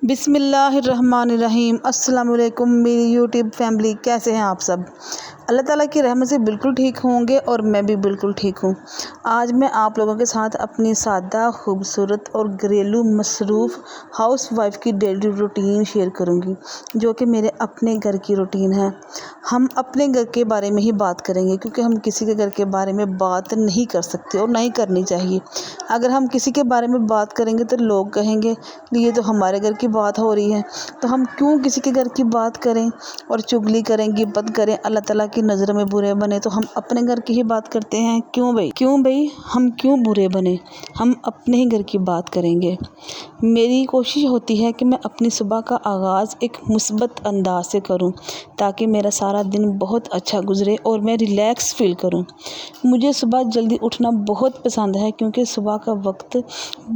بسم اللہ الرحمن الرحیم۔ السلام علیکم میری یوٹیوب فیملی، کیسے ہیں آپ سب؟ اللہ تعالیٰ کی رحمت سے بالکل ٹھیک ہوں گے اور میں بھی بالکل ٹھیک ہوں۔ آج میں آپ لوگوں کے ساتھ اپنی سادہ، خوبصورت اور گھریلو مصروف ہاؤس وائف کی ڈیلی روٹین شیئر کروں گی، جو کہ میرے اپنے گھر کی روٹین ہے۔ ہم اپنے گھر کے بارے میں ہی بات کریں گے، کیونکہ ہم کسی کے گھر کے بارے میں بات نہیں کر سکتے اور نہ ہی کرنی چاہیے۔ اگر ہم کسی کے بارے میں بات کریں گے تو لوگ کہیں گے یہ تو ہمارے گھر کی بات ہو رہی ہے، تو ہم کیوں کسی کے گھر کی بات کریں اور چگلی کریں، غیبت کریں، اللہ تعالیٰ کی نظر میں برے بنے۔ تو ہم اپنے گھر کی ہی بات کرتے ہیں، کیوں بھائی ہم کیوں برے بنے؟ ہم اپنے ہی گھر کی بات کریں گے۔ میری کوشش ہوتی ہے کہ میں اپنی صبح کا آغاز ایک مثبت انداز سے کروں، تاکہ میرا سارا دن بہت اچھا گزرے اور میں ریلیکس فیل کروں۔ مجھے صبح جلدی اٹھنا بہت پسند ہے، کیونکہ صبح کا وقت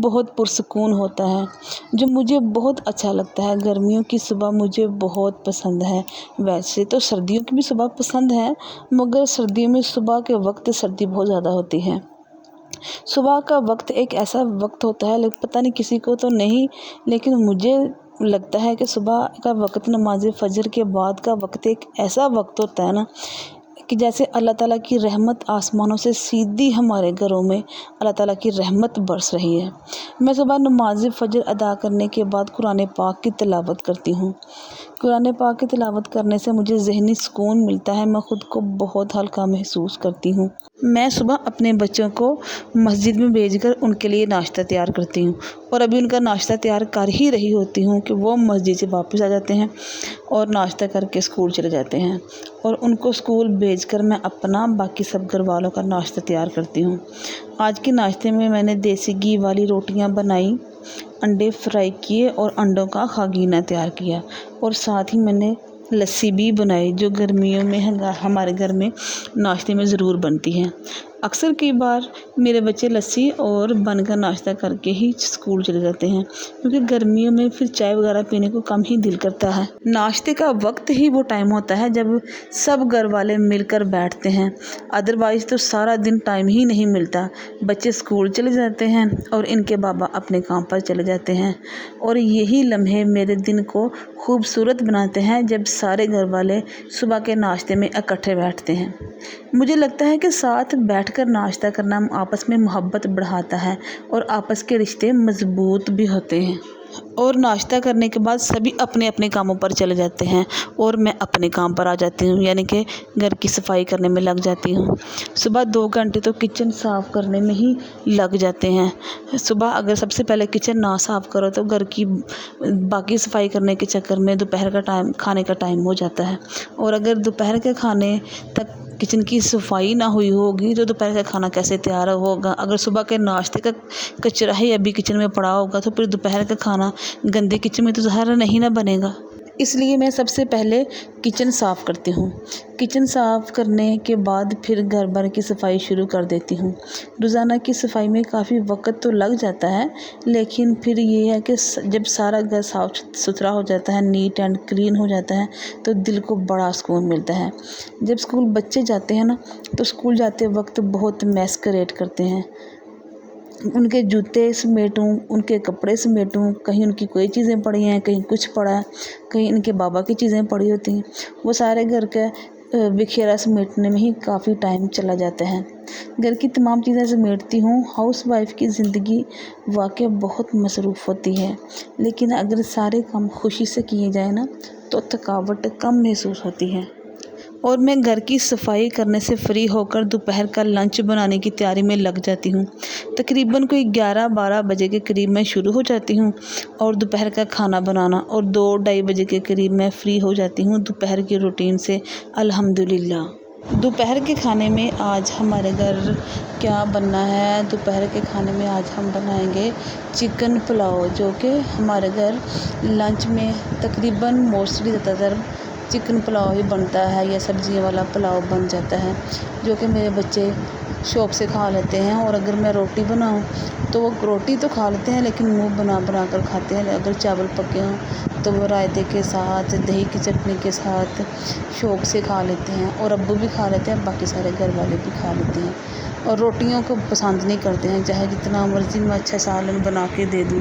بہت پرسکون ہوتا ہے، جو مجھے بہت اچھا لگتا ہے۔ گرمیوں کی صبح مجھے بہت پسند ہے، ویسے تو سردیوں کی بھی صبح پسند ہے، مگر سردیوں میں صبح کے وقت سردی بہت زیادہ ہوتی ہے۔ صبح کا وقت ایک ایسا وقت ہوتا ہے، پتہ نہیں کسی کو تو نہیں، لیکن مجھے لگتا ہے کہ صبح کا وقت نماز فجر کے بعد کا وقت ایک ایسا وقت ہوتا ہے نا، کہ جیسے اللہ تعالیٰ کی رحمت آسمانوں سے سیدھی ہمارے گھروں میں اللہ تعالیٰ کی رحمت برس رہی ہے۔ میں صبح نماز فجر ادا کرنے کے بعد قرآن پاک کی تلاوت کرتی ہوں۔ قرآن پاک کی تلاوت کرنے سے مجھے ذہنی سکون ملتا ہے، میں خود کو بہت ہلکا محسوس کرتی ہوں۔ میں صبح اپنے بچوں کو مسجد میں بھیج کر ان کے لیے ناشتہ تیار کرتی ہوں، اور ابھی ان کا ناشتہ تیار کر ہی رہی ہوتی ہوں کہ وہ مسجد سے واپس آ جاتے ہیں اور ناشتہ کر کے اسکول چلے جاتے ہیں، اور ان کو اسکول بھیج کر میں اپنا باقی سب گھر والوں کا ناشتہ تیار کرتی ہوں۔ آج کے ناشتے میں نے دیسی گھی والی روٹیاں بنائی، انڈے فرائی کیے اور انڈوں کا خاگینہ تیار کیا، اور ساتھ ہی میں نے لسی بھی بنائی، جو گرمیوں میں ہمارے گھر میں ناشتے میں ضرور بنتی ہے۔ اکثر کئی بار میرے بچے لسی اور بن کا ناشتہ کر کے ہی اسکول چلے جاتے ہیں، کیونکہ گرمیوں میں پھر چائے وغیرہ پینے کو کم ہی دل کرتا ہے۔ ناشتے کا وقت ہی وہ ٹائم ہوتا ہے جب سب گھر والے مل کر بیٹھتے ہیں، ادروائز تو سارا دن ٹائم ہی نہیں ملتا۔ بچے اسکول چلے جاتے ہیں اور ان کے بابا اپنے کام پر چلے جاتے ہیں، اور یہی لمحے میرے دن کو خوبصورت بناتے ہیں جب سارے گھر والے صبح کے ناشتے میں اکٹھے بیٹھتے ہیں۔ مجھے لگتا ہے کہ ساتھ بیٹھ کر ناشتہ کرنا آپس میں محبت بڑھاتا ہے اور آپس کے رشتے مضبوط بھی ہوتے ہیں۔ اور ناشتہ کرنے کے بعد سبھی اپنے اپنے کاموں پر چلے جاتے ہیں اور میں اپنے کام پر آ جاتی ہوں، یعنی کہ گھر کی صفائی کرنے میں لگ جاتی ہوں۔ صبح 2 گھنٹے تو کچن صاف کرنے میں ہی لگ جاتے ہیں۔ صبح اگر سب سے پہلے کچن نہ صاف کرو تو گھر کی باقی صفائی کرنے کے چکر میں دوپہر کا کھانے کا ٹائم ہو جاتا ہے، اور اگر دوپہر کے کھانے تک کچن کی صفائی نہ ہوئی ہوگی تو دوپہر کا کھانا کیسے تیار ہوگا؟ اگر صبح کے ناشتے کا کچرا ہی ابھی کچن میں پڑا ہوگا تو پھر دوپہر کا کھانا گندے کچن میں تو ظاہر نہیں نہ بنے گا۔ اس لیے میں سب سے پہلے کچن صاف کرتی ہوں۔ کچن صاف کرنے کے بعد پھر گھر بھر کی صفائی شروع کر دیتی ہوں۔ روزانہ کی صفائی میں کافی وقت تو لگ جاتا ہے، لیکن پھر یہ ہے کہ جب سارا گھر صاف ستھرا ہو جاتا ہے، نیٹ اینڈ کلین ہو جاتا ہے، تو دل کو بڑا سکون ملتا ہے۔ جب اسکول بچے جاتے ہیں نا، تو اسکول جاتے وقت بہت میس کریٹ کرتے ہیں۔ ان کے جوتے سمیٹوں، ان کے کپڑے سمیٹوں، کہیں ان کی کوئی چیزیں پڑی ہیں، کہیں کچھ پڑا ہے، کہیں ان کے بابا کی چیزیں پڑی ہوتی ہیں، وہ سارے گھر کے بکھیرا سمیٹنے میں ہی کافی ٹائم چلا جاتا ہے۔ گھر کی تمام چیزیں سمیٹتی ہوں۔ ہاؤس وائف کی زندگی واقعی بہت مصروف ہوتی ہے، لیکن اگر سارے کام خوشی سے کیے جائیں نا تو تھکاوٹ کم محسوس ہوتی ہے۔ اور میں گھر کی صفائی کرنے سے فری ہو کر دوپہر کا لنچ بنانے کی تیاری میں لگ جاتی ہوں۔ تقریباً کوئی 11-12 بجے کے قریب میں شروع ہو جاتی ہوں، اور دوپہر کا کھانا بنانا، اور 2-2:30 بجے کے قریب میں فری ہو جاتی ہوں دوپہر کی روٹین سے، الحمدللہ۔ دوپہر کے کھانے میں آج ہمارے گھر کیا بننا ہے؟ دوپہر کے کھانے میں آج ہم بنائیں گے چکن پلاؤ، جو کہ ہمارے گھر لنچ میں تقریباً موسٹلی زیادہ تر چکن پلاؤ ہی بنتا ہے، یا سبزیوں والا پلاؤ بن جاتا ہے، جو کہ میرے بچے شوق سے کھا لیتے ہیں۔ اور اگر میں روٹی بناؤں تو وہ روٹی تو کھا لیتے ہیں، لیکن منہ بنا کر کھاتے ہیں۔ اگر چاول پکے ہوں تو وہ رائتے کے ساتھ، دہی کی چٹنی کے ساتھ شوق سے کھا لیتے ہیں، اور ابو بھی کھا لیتے ہیں، باقی سارے گھر والے بھی کھا لیتے ہیں، اور روٹیوں کو پسند نہیں کرتے ہیں، چاہے جتنا مرضی میں اچھا سالن بنا کے دے دوں۔